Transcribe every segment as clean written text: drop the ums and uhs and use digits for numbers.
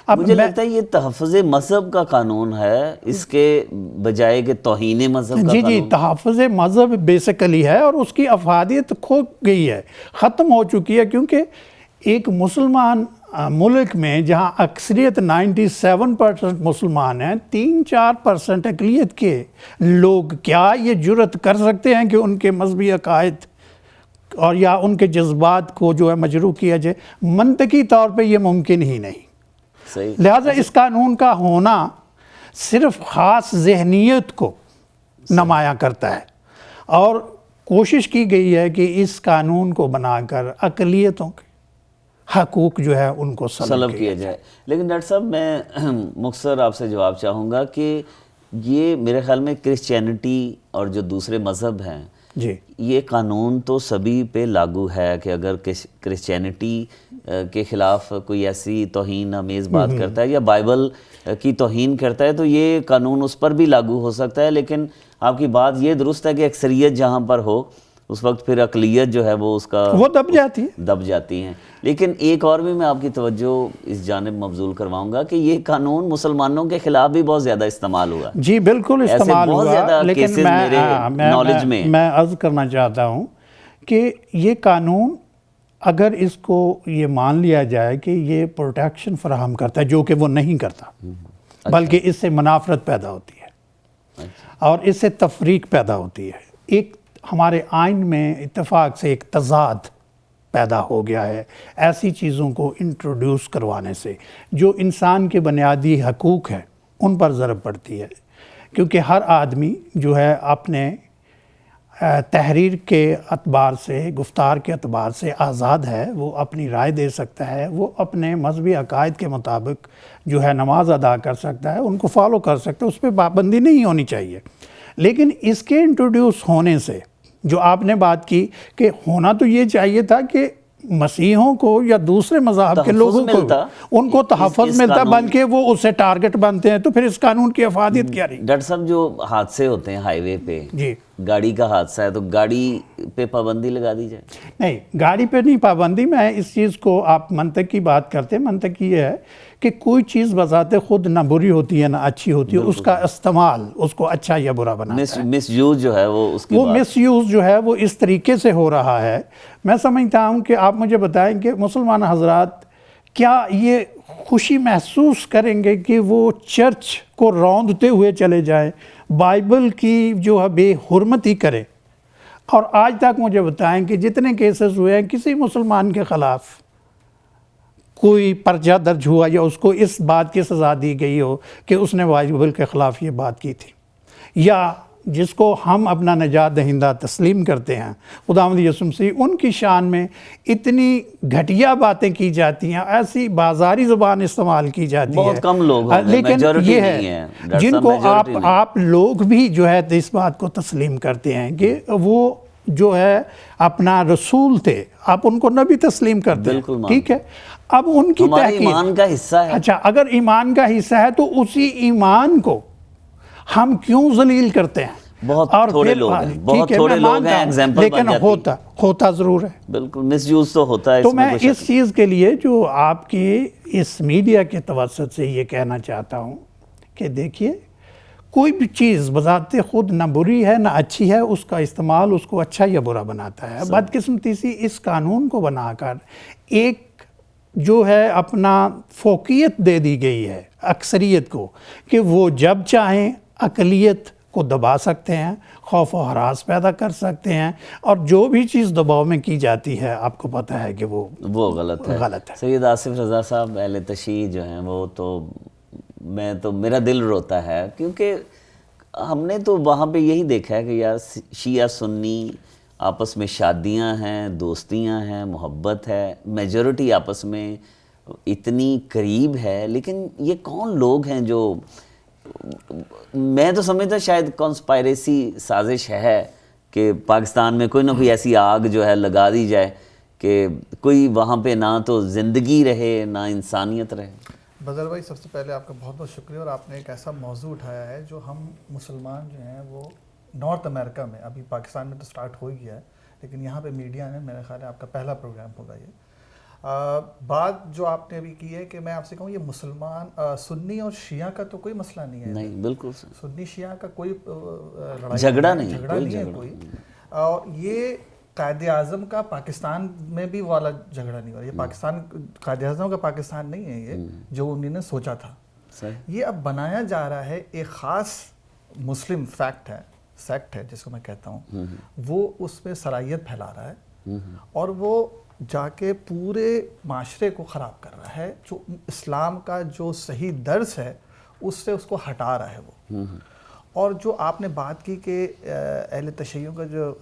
مجھے لگتا ہے یہ تحفظ مذہب کا قانون ہے اس کے بجائے کہ توہین مذہب کا قانون. جی تحفظ مذہب بیسیکلی ہے، اور اس کی افادیت کھو گئی ہے، ختم ہو چکی ہے، کیونکہ ایک مسلمان ملک میں جہاں اکثریت 97% مسلمان ہیں، 3-4% اقلیت کے لوگ کیا یہ جرأت کر سکتے ہیں کہ ان کے مذہبی عقائد اور یا ان کے جذبات کو جو ہے مجروح کیا جائے؟ منطقی طور پہ یہ ممکن ہی نہیں. صحیح. لہٰذا اس قانون کا ہونا صرف خاص ذہنیت کو نمایاں کرتا ہے، اور کوشش کی گئی ہے کہ اس قانون کو بنا کر اقلیتوں کے حقوق جو ہے ان کو سلب کیا جائے. لیکن ڈاکٹر صاحب میں مختصر آپ سے جواب چاہوں گا کہ یہ میرے خیال میں کرسچینٹی اور جو دوسرے مذہب ہیں جی یہ قانون تو سبھی پہ لاگو ہے کہ اگر کرسچینٹی کے خلاف کوئی ایسی توہین آمیز بات کرتا ہے یا بائبل کی توہین کرتا ہے تو یہ قانون اس پر بھی لاگو ہو سکتا ہے. لیکن آپ کی بات یہ درست ہے کہ اکثریت جہاں پر ہو اس وقت پھر اقلیت جو ہے وہ اس کا وہ دب جاتی ہیں. لیکن ایک اور بھی میں آپ کی توجہ اس جانب مبذول کرواؤں گا کہ یہ قانون مسلمانوں کے خلاف بھی بہت زیادہ استعمال ہوا. جی بالکل استعمال ہوا، لیکن میں عرض کرنا چاہتا ہوں کہ یہ قانون اگر اس کو یہ مان لیا جائے کہ یہ پروٹیکشن فراہم کرتا ہے، جو کہ وہ نہیں کرتا، بلکہ اس سے منافرت پیدا ہوتی ہے اور اس سے تفریق پیدا ہوتی ہے. ایک ہمارے آئین میں اتفاق سے ایک تضاد پیدا ہو گیا ہے ایسی چیزوں کو انٹروڈیوس کروانے سے جو انسان کے بنیادی حقوق ہیں ان پر ضرب پڑتی ہے. کیونکہ ہر آدمی جو ہے اپنے تحریر کے اعتبار سے، گفتار کے اعتبار سے آزاد ہے، وہ اپنی رائے دے سکتا ہے، وہ اپنے مذہبی عقائد کے مطابق جو ہے نماز ادا کر سکتا ہے، ان کو فالو کر سکتا ہے، اس پہ پابندی نہیں ہونی چاہیے. لیکن اس کے انٹروڈیوس ہونے سے جو آپ نے بات کی کہ ہونا تو یہ چاہیے تھا کہ مسیحوں کو یا دوسرے مذاہب کے لوگوں کو ان کو تحفظ ملتا، بلکہ وہ اس سے ٹارگٹ بنتے ہیں، تو پھر اس قانون کی افادیت کیا رہی؟ ڈاکٹر صاحب جو حادثے ہوتے ہیں ہائی وے پہ، جی گاڑی کا حادثہ ہے تو گاڑی پہ پابندی لگا دی جائے؟ نہیں، گاڑی پہ نہیں پابندی. میں اس چیز کو، آپ منطق کی بات کرتے ہیں، منطق یہ ہے کہ کوئی چیز بذات خود نہ بری ہوتی ہے نہ اچھی ہوتی ہے، اس کا استعمال اس کو اچھا یا برا بناتا ہے. مس یوز جو ہے وہ اس کی وہ مس یوز جو ہے وہ اس طریقے سے ہو رہا ہے. میں سمجھتا ہوں کہ آپ مجھے بتائیں کہ مسلمان حضرات کیا یہ خوشی محسوس کریں گے کہ وہ چرچ کو روندتے ہوئے چلے جائیں، بائبل کی جو ہے بے حرمتی کرے؟ اور آج تک مجھے بتائیں کہ جتنے کیسز ہوئے ہیں کسی مسلمان کے خلاف کوئی پرچہ درج ہوا یا اس کو اس بات کی سزا دی گئی ہو کہ اس نے بائبل کے خلاف یہ بات کی تھی، یا جس کو ہم اپنا نجات دہندہ تسلیم کرتے ہیں خداوند یسوع مسیح، ان کی شان میں اتنی گھٹیا باتیں کی جاتی ہیں، ایسی بازاری زبان استعمال کی جاتی ہے. بہت کم لوگ ہیں، لیکن یہ ہے جن کو آپ لوگ بھی جو ہے اس بات کو تسلیم کرتے ہیں کہ وہ جو ہے اپنا رسول تھے، آپ ان کو نبی تسلیم کرتے ہیں، ٹھیک ہے. اب ان کی تحقیق ایمان کا حصہ ہے. اچھا، اگر ایمان کا حصہ ہے تو اسی ایمان کو ہم کیوں ذلیل کرتے ہیں؟ بہت تھوڑے لوگ ہیں، بہت تھوڑے لوگ ہیں ایگزامپل بن جاتی، لیکن ہوتا ضرور ہے. بالکل مس یوز تو ہوتا ہے. تو میں اس چیز کے لیے جو آپ کی اس میڈیا کے توسط سے یہ کہنا چاہتا ہوں کہ دیکھیے، کوئی بھی چیز بذات خود نہ بری ہے نہ اچھی ہے، اس کا استعمال اس کو اچھا یا برا بناتا ہے. بدقسمتی سے اس قانون کو بنا کر ایک جو ہے اپنا فوقیت دے دی گئی ہے اکثریت کو کہ وہ جب چاہیں اقلیت کو دبا سکتے ہیں، خوف و ہراس پیدا کر سکتے ہیں، اور جو بھی چیز دباؤ میں کی جاتی ہے آپ کو پتہ ہے کہ وہ غلط ہے. سید آصف رضا صاحب اہل تشیع جو ہیں وہ تو میرا دل روتا ہے، کیونکہ ہم نے تو وہاں پہ یہی دیکھا ہے کہ یار شیعہ سنی آپس میں شادیاں ہیں، دوستیاں ہیں، محبت ہے، میجورٹی آپس میں اتنی قریب ہے. لیکن یہ کون لوگ ہیں جو، میں تو سمجھتا شاید کانسپائریسی سازش ہے کہ پاکستان میں کوئی نہ کوئی ایسی آگ جو ہے لگا دی جائے کہ کوئی وہاں پہ نہ تو زندگی رہے نہ انسانیت رہے. بدر بھائی، سب سے پہلے آپ کا بہت بہت شکریہ، اور آپ نے ایک ایسا موضوع اٹھایا ہے جو ہم مسلمان جو ہیں وہ نارتھ امریکہ میں، ابھی پاکستان میں تو سٹارٹ ہو ہی گیا ہے، لیکن یہاں پہ میڈیا نے، میرا خیال ہے آپ کا پہلا پروگرام ہوگا یہ. بات جو آپ نے ابھی کی ہے کہ میں آپ سے کہوں یہ مسلمان سنی اور شیعہ کا تو کوئی مسئلہ نہیں ہے. نہیں بالکل سنی شیعہ کا کوئی لڑائی جھگڑا نہیں ہے کوئی. اور یہ قائد اعظم کا پاکستان میں بھی والا جھگڑا نہیں ہوا. یہ پاکستان قائد اعظم کا پاکستان نہیں ہے یہ جو انہوں نے سوچا تھا. یہ اب بنایا جا رہا ہے ایک خاص مسلم سیکٹ ہے جس کو میں کہتا ہوں, وہ اس میں صلاحیت پھیلا رہا ہے اور وہ جا کے پورے معاشرے کو خراب کر رہا ہے. جو اسلام کا جو صحیح درس ہے اس سے اس کو ہٹا رہا ہے وہ. اور جو آپ نے بات کی کہ اہل تشیعوں کا جو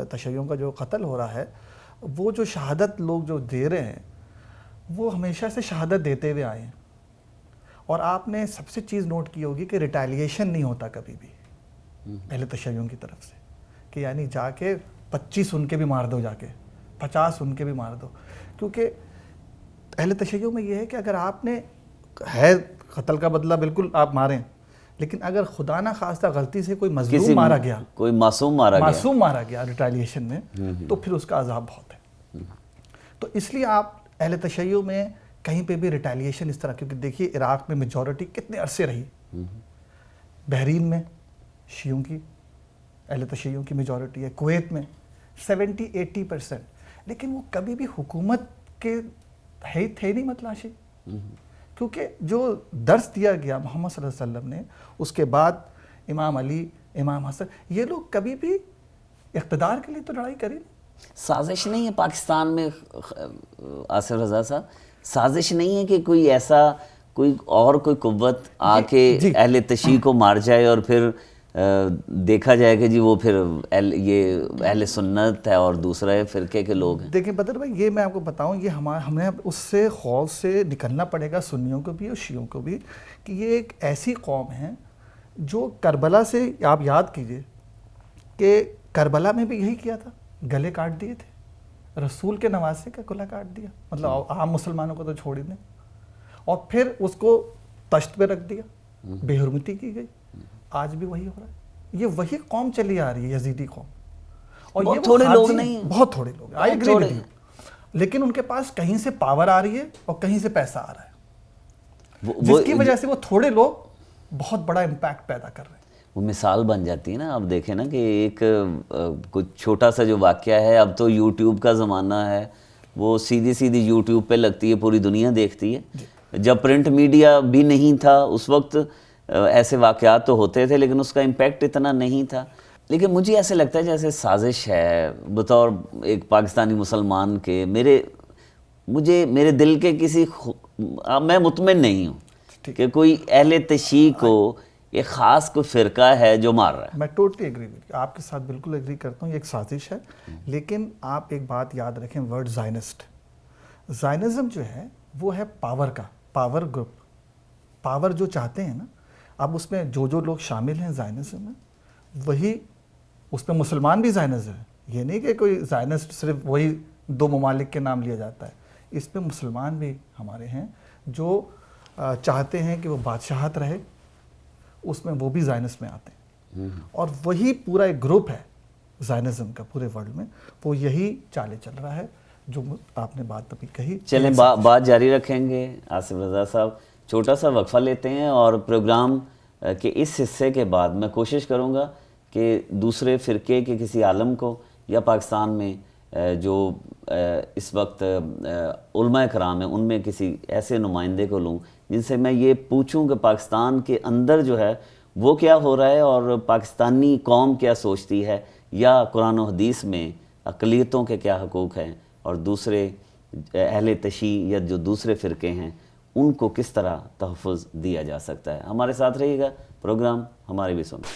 تشیعوں کا جو قتل ہو رہا ہے, وہ جو شہادت لوگ جو دے رہے ہیں وہ ہمیشہ سے شہادت دیتے ہوئے آئے ہیں. اور آپ نے سب سے چیز نوٹ کی ہوگی کہ ریٹیلیشن نہیں ہوتا کبھی بھی اہل تشیعوں کی طرف سے, کہ یعنی جا کے 25 ان کے بھی مار دو, جا کے 50 ان کے بھی مار دو. کیونکہ اہل تشیعوں میں یہ ہے کہ اگر آپ نے ہے قتل کا بدلہ بالکل آپ ماریں, لیکن اگر خدا نہ خواستہ غلطی سے کوئی مظلوم مارا گیا, کوئی معصوم مارا گیا ریٹیلیشن میں, تو پھر اس کا عذاب بہت ہے. تو اس لیے آپ اہل تشیع میں کہیں پہ بھی ریٹیلیشن اس طرح, کیونکہ دیکھیے عراق میں میجورٹی کتنے عرصے رہی, بحرین میں شیعوں کی اہل تشیعوں کی میجورٹی ہے, کویت میں 70-80%, لیکن وہ کبھی بھی حکومت کے تھے نہیں متلاشی. کیونکہ جو درس دیا گیا محمد صلی اللہ علیہ وسلم نے, اس کے بعد امام علی, امام حسن, یہ لوگ کبھی بھی اقتدار کے لیے تو لڑائی کری نہیں. سازش نہیں ہے پاکستان میں آصف رضا صاحب, سازش نہیں ہے کہ کوئی ایسا کوئی قوت آ کے اہل تشیع کو مار جائے اور پھر دیکھا جائے کہ جی وہ پھر یہ اہل سنت ہے اور دوسرا فرقے کے لوگ ہیں. دیکھیں بدر بھائی, یہ میں آپ کو بتاؤں, یہ ہمیں اس سے خوف سے نکلنا پڑے گا, سنیوں کو بھی اور شیعوں کو بھی, کہ یہ ایک ایسی قوم ہے جو کربلا سے, آپ یاد کیجئے کہ کربلا میں بھی یہی کیا تھا, گلے کاٹ دیے تھے, رسول کے نواسے کا گلا کاٹ دیا, مطلب عام مسلمانوں کو تو چھوڑ ہی دیں, اور پھر اس کو تشت پہ رکھ دیا, بے حرمتی کی گئی. آج بھی وہی ہو رہا ہے. یہ وہی قوم چلی آ رہی ہے, یزیدی قوم. اور یہ تھوڑے لوگ نہیں, بہت تھوڑے لوگ, آئی ایگری ود یو, لیکن ان کے پاس کہیں سے پاور آ رہی ہے اور کہیں سے پیسہ آ رہا ہے, جس کی وجہ سے وہ تھوڑے لوگ بہت بڑا امپیکٹ پیدا کر رہے ہیں. وہ مثال بن جاتی ہے نا. اب دیکھیں نا کہ ایک کچھ چھوٹا سا جو واقعہ ہے, اب تو یوٹیوب کا زمانہ ہے, وہ سیدھی یوٹیوب پہ لگتی ہے, پوری دنیا دیکھتی ہے. جب پرنٹ میڈیا بھی نہیں تھا اس وقت ایسے واقعات تو ہوتے تھے, لیکن اس کا امپیکٹ اتنا نہیں تھا. لیکن مجھے ایسے لگتا ہے جیسے سازش ہے بطور ایک پاکستانی مسلمان کے, میرے دل کے میں مطمئن نہیں ہوں کہ کوئی اہل تشیع کو ایک خاص کوئی فرقہ ہے جو مار رہا ہے. میں ٹوٹلی ایگری, آپ کے ساتھ بالکل ایگری کرتا ہوں, یہ ایک سازش ہے. لیکن آپ ایک بات یاد رکھیں, ورڈ زائنزم جو ہے وہ ہے پاور کا, پاور گروپ, پاور جو چاہتے ہیں نا. اب اس میں جو لوگ شامل ہیں زائنزم میں, وہی اس میں مسلمان بھی زائنزم ہے. یہ نہیں کہ کوئی زائنسٹ صرف وہی 2 ممالک کے نام لیا جاتا ہے, اس میں مسلمان بھی ہمارے ہیں جو چاہتے ہیں کہ وہ بادشاہت رہے, اس میں وہ بھی زائنس میں آتے ہیں. اور وہی پورا ایک گروپ ہے زائنزم کا پورے ورلڈ میں, وہ یہی چالے چل رہا ہے جو آپ نے بات ابھی کہی. چلیں بات جاری رکھیں گے آصف رضا صاحب, چھوٹا سا وقفہ لیتے ہیں اور پروگرام کے اس حصے کے بعد میں کوشش کروں گا کہ دوسرے فرقے کے کسی عالم کو یا پاکستان میں جو اس وقت علماء کرام ہیں ان میں کسی ایسے نمائندے کو لوں جن سے میں یہ پوچھوں کہ پاکستان کے اندر جو ہے وہ کیا ہو رہا ہے اور پاکستانی قوم کیا سوچتی ہے, یا قرآن و حدیث میں اقلیتوں کے کیا حقوق ہیں, اور دوسرے اہل تشیع یا جو دوسرے فرقے ہیں ان کو کس طرح تحفظ دیا جا سکتا ہے. ہمارے ساتھ رہیے گا, پروگرام ہمارے بھی سنیں.